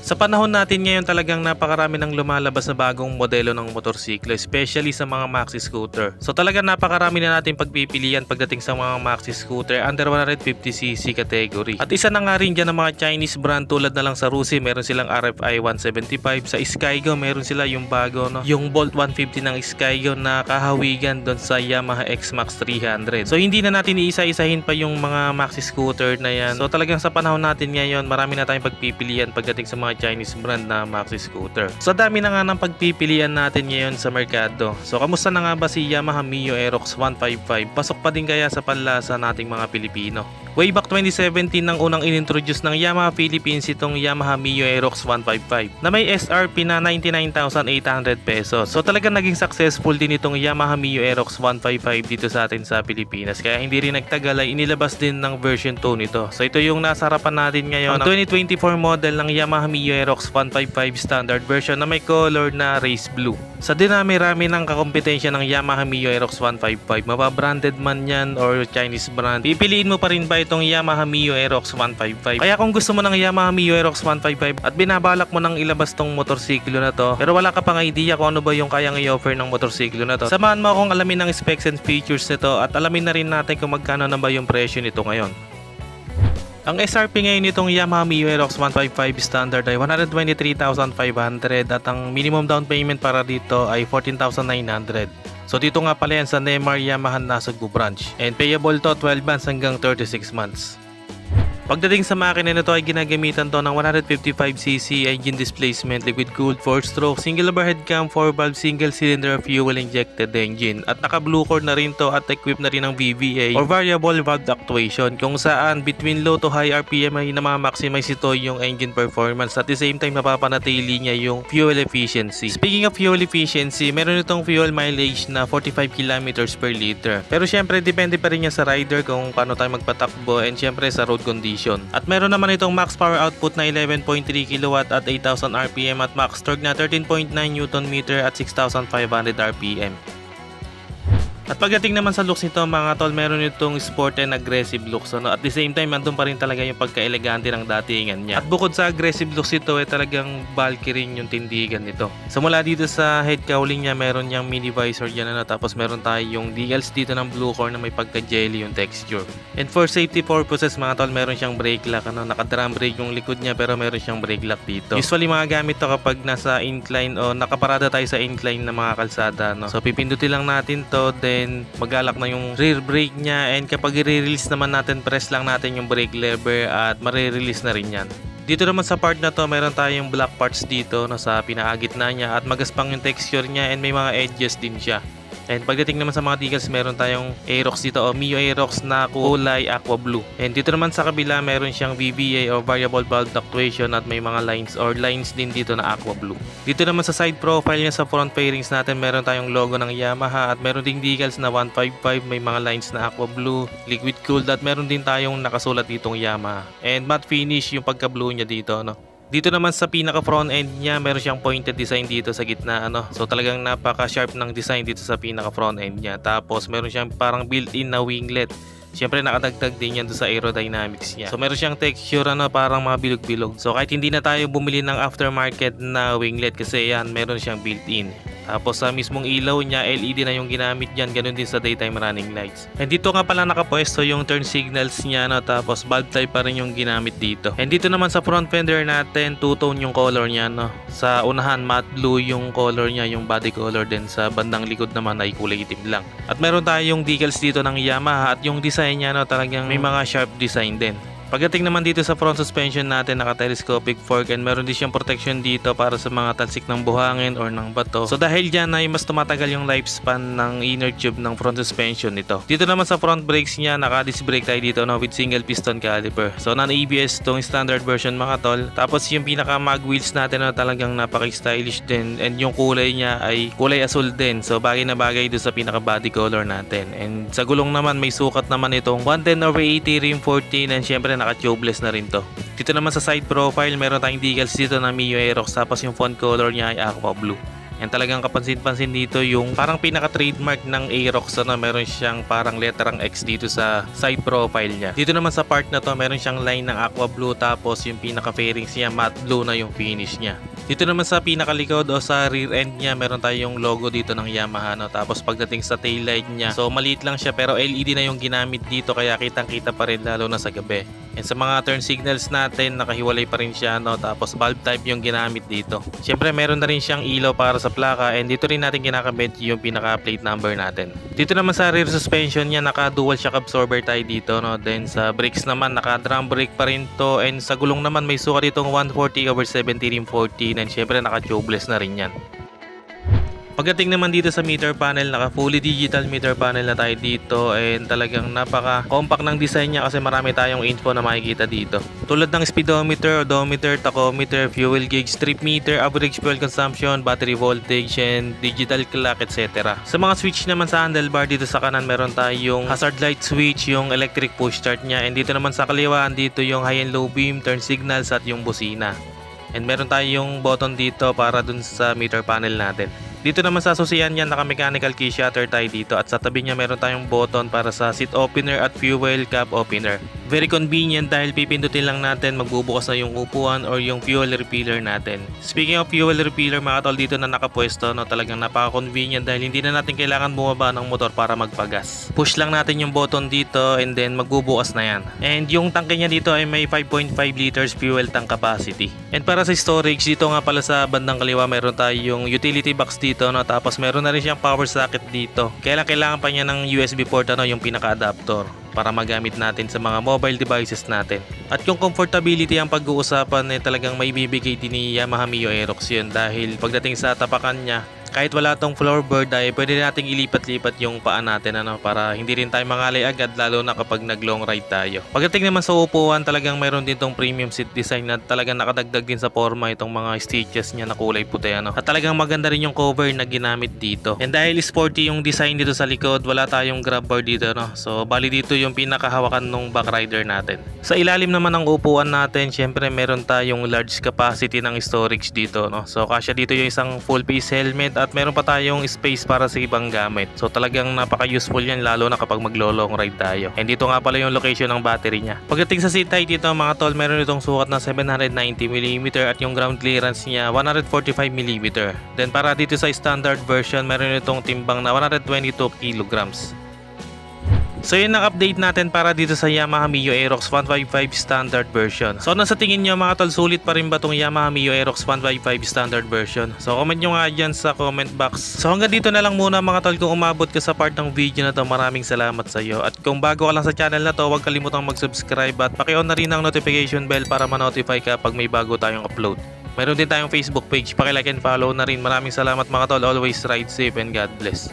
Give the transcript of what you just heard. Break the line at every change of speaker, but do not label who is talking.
Sa panahon natin ngayon talagang napakarami ng lumalabas na bagong modelo ng motorsiklo, especially sa mga maxi scooter. So talagang napakarami na natin pagpipilian pagdating sa mga maxi scooter under 150cc category. At isa na nga rin dyan ng mga Chinese brand tulad na lang sa Rusi, meron silang RFI 175. Sa Skygo meron sila yung bago, no? Yung Bolt 150 ng Skygo na kahawigan doon sa Yamaha X-Max 300. So hindi na natin iisa-isahin pa yung mga maxi scooter na yan. So talagang sa panahon natin ngayon, marami na tayong pagpipilian pagdating sa mga Chinese brand na maxi scooter. So dami na nga ng pagpipilian natin ngayon sa merkado. So kamusta na nga ba si Yamaha Mio Aerox 155? Pasok pa din kaya sa panlasa nating mga Pilipino? Way back 2017 nang unang inintroduce ng Yamaha Philippines itong Yamaha Mio Aerox 155 na may SRP na 99,800 pesos. So talagang naging successful din itong Yamaha Mio Aerox 155 dito sa atin sa Pilipinas. Kaya hindi rin nagtagal ay inilabas din ng version 2 nito. So ito yung nasa harapan natin ngayon, ang 2024 model ng Yamaha Mio Aerox 155 standard version na may color na race blue. Sa dinami-rami ng kakompetensya ng Yamaha Mio Aerox 155, mapabranded man yan or Chinese brand, pipiliin mo pa rin ba itong Yamaha Mio Aerox 155? Kaya kung gusto mo ng Yamaha Mio Aerox 155 at binabalak mo nang ilabas tong motorsiklo na to, pero wala ka pang idea kung ano ba yung kayang i-offer ng motorsiklo na to, samahan mo akong alamin ng specs and features nito at alamin na rin natin kung magkano na ba yung presyo nito ngayon. Ang SRP ngayon nitong Yamaha Mio Aerox 155 standard ay 123,500 at ang minimum down payment para dito ay 14,900. So dito nga pala yan sa Neymar Yamaha Nasugbu branch, and payable to 12 months hanggang 36 months. Pagdating sa makina nito ay ginagamitan to ng 155cc engine displacement liquid cooled 4-stroke single overhead cam 4-valve single cylinder fuel injected engine, at naka blue core na rin to at equipped na rin ng VVA or variable valve actuation, kung saan between low to high RPM ay namamaximize ito yung engine performance at the same time napapanatili niya yung fuel efficiency. Speaking of fuel efficiency, meron itong fuel mileage na 45 km per liter, pero syempre depende pa rin niya sa rider kung paano tayo magpatakbo and syempre sa road condition. At meron naman itong max power output na 11.3 kW at 8,000 RPM at max torque na 13.9 Nm at 6,500 RPM. At pagdating naman sa looks nito mga tol, meron itong sport and aggressive looks, ano? At the same time andun pa rin talaga yung pagka-elegante ng datingan niya. At bukod sa aggressive looks ito ay talagang bulky rin yung tindigan nito. So mula dito sa head cowling niya meron niyang mini visor dyan, ano? Tapos meron tayo yung decals dito ng blue core na may pagka-jelly yung texture. And for safety purposes mga tol, meron siyang brake lock, ano? Naka-drum brake yung likod niya pero meron siyang brake lock dito. Usually mga gamit to kapag nasa incline o nakaparada tayo sa incline na mga kalsada, no? So pipindutin lang natin to, then magalak na yung rear brake niya, and kapag i-release naman natin, press lang natin yung brake lever at mare-release na rin yan. Dito naman sa part na to, meron tayong black parts dito no, sa pinakagitna niya, at magaspang yung texture niya and may mga edges din siya. And pagdating naman sa mga decals, meron tayong Aerox dito o Mio Aerox na kulay aqua blue. And dito naman sa kabila, meron siyang VVA o variable valve actuation at may mga lines din dito na aqua blue. Dito naman sa side profile niya sa front fairings natin, meron tayong logo ng Yamaha at meron ding decals na 155, may mga lines na aqua blue, liquid cooled, at meron din tayong nakasulat ditong Yamaha. And matte finish yung pagka blue niya dito, no. Dito naman sa pinaka front end niya, meron siyang pointed design dito sa gitna, ano. So talagang napaka-sharp ng design dito sa pinaka front end niya. Tapos meron siyang parang built-in na winglet. Siyempre nakadagdag din yan doon sa aerodynamics niya. So meron siyang texture, ano, parang mga bilog-bilog. So kahit hindi na tayo bumili ng aftermarket na winglet kasi yan, meron siyang built-in. Tapos sa mismong ilaw niya, LED na yung ginamit dyan, ganun din sa daytime running lights. And dito nga pala nakapwesto yung turn signals niya, no? Tapos bulb type pa rin yung ginamit dito. And dito naman sa front fender natin, two-tone yung color niya, no? Sa unahan matte blue yung color niya, yung body color din. Sa bandang likod naman ay kulay itim lang. At meron tayong decals dito ng Yamaha at yung design niya, no, talagang may mga sharp design din. Pagdating naman dito sa front suspension natin, naka-telescopic fork, and meron din siyang protection dito para sa mga talsik ng buhangin or ng bato. So dahil dyan ay mas tumatagal yung lifespan ng inner tube ng front suspension nito. Dito naman sa front brakes niya, naka-disc brake tayo dito, no, with single piston caliper. So non-ABS tong standard version mga tol. Tapos yung pinaka-mag wheels natin na talagang napaka-stylish din, and yung kulay niya ay kulay asul din. So bagay na bagay doon sa pinaka-body color natin. And sa gulong naman may sukat naman itong 110/80 rim 14, and syempre naka-tubeless na rin to. Dito naman sa side profile, meron tayong decals dito na Mio Aerox, tapos yung font color niya ay aqua blue. And talagang kapansin-pansin dito yung parang pinaka-trademark ng Aerox, meron siyang parang letterang X dito sa side profile niya. Dito naman sa part na to, meron siyang line ng aqua blue, tapos yung pinaka-fairings niya matte blue na yung finish niya. Dito naman sa pinakalikod o sa rear end niya, meron tayong logo dito ng Yamaha, tapos pagdating sa taillight niya, so maliit lang siya pero LED na yung ginamit dito, kaya kitang-kita pa rin lalo na sa gabi. And sa mga turn signals natin, nakahiwalay pa rin siya, tapos bulb type yung ginamit dito. Siyempre meron na rin siyang ilaw para sa plaka, and dito rin natin kinakabit yung pinaka plate number natin. Dito naman sa rear suspension niya, naka dual shock absorber tayo dito, Then sa brakes naman, naka drum brake pa rin to, and sa gulong naman may sukat ditong 140/70 rim 14, and siyempre naka tubeless na rin yan. Pagdating naman dito sa meter panel, naka fully digital meter panel na tayo dito, and talagang napaka compact ng design niya kasi marami tayong info na makikita dito. Tulad ng speedometer, odometer, tachometer, fuel gauge, trip meter, average fuel consumption, battery voltage, and digital clock, etc. Sa mga switch naman sa handlebar, dito sa kanan meron tayong hazard light switch, yung electric push start niya, and dito naman sa kaliwa, dito yung high and low beam, turn signals at yung busina. And meron tayong button dito para dun sa meter panel natin. Dito naman sa susian niya, naka-mechanical key shutter tayo dito, at sa tabi niya meron tayong button para sa seat opener at fuel cap opener. Very convenient dahil pipindutin lang natin, magbubukas na yung upuan or yung fuel refiller natin. Speaking of fuel refiller, mga tol, dito na nakapwesto, talagang napaka-convenient dahil hindi na natin kailangan bumaba ng motor para magpagas. Push lang natin yung button dito and then magbubukas na yan. And yung tangke niya dito ay may 5.5 liters fuel tank capacity. And para sa storage, dito nga pala sa bandang kaliwa meron tayong utility box dito, tapos meron na rin siyang power socket dito. Kailangan pa niya ng USB port, yung pinaka-adapter para magamit natin sa mga mobile devices natin. At yung comfortability ang pag-uusapan, talagang may bibigay din ni Yamaha Mio Aerox yun, dahil pagdating sa tapakan niya, kahit wala tong floorboard ay pwede nating ilipat-lipat yung paa natin, para hindi rin tayo mangalay agad, lalo na kapag nag long ride tayo. Pagdating naman sa upuan, talagang mayroon din tong premium seat design na talagang nakadagdag din sa forma itong mga stitches niya na kulay puti, At talagang maganda rin yung cover na ginamit dito. And dahil sporty yung design dito sa likod, wala tayong grab bar dito, So bali dito yung pinakahawakan ng back rider natin. Sa ilalim naman ng upuan natin, syempre meron tayong large capacity ng storage dito, So kasya dito yung isang full face helmet, at meron pa tayong space para sa ibang gamit. So talagang napaka-useful yan, lalo na kapag maglo-long ride tayo. And dito nga pala yung location ng battery niya. Pagdating sa seat height dito, mga tol, meron itong sukat na 790mm at yung ground clearance niya 145mm. Then para dito sa standard version, meron itong timbang na 122 kilograms. So yun ang update natin para dito sa Yamaha Mio Aerox 155 standard version. So ano sa tingin nyo, mga tol, sulit pa rin ba itong Yamaha Mio Aerox 155 standard version? So comment nyo nga dyan sa comment box. So hanggang dito na lang muna, mga tol. Kung umabot ka sa part ng video na to, maraming salamat sa iyo. At kung bago ka lang sa channel na to, huwag kalimutang mag-subscribe at paki-on na rin ang notification bell para ma-notify ka pag may bago tayong upload. Meron din tayong Facebook page, paki-like and follow na rin. Maraming salamat, mga tol. Always ride safe and God bless.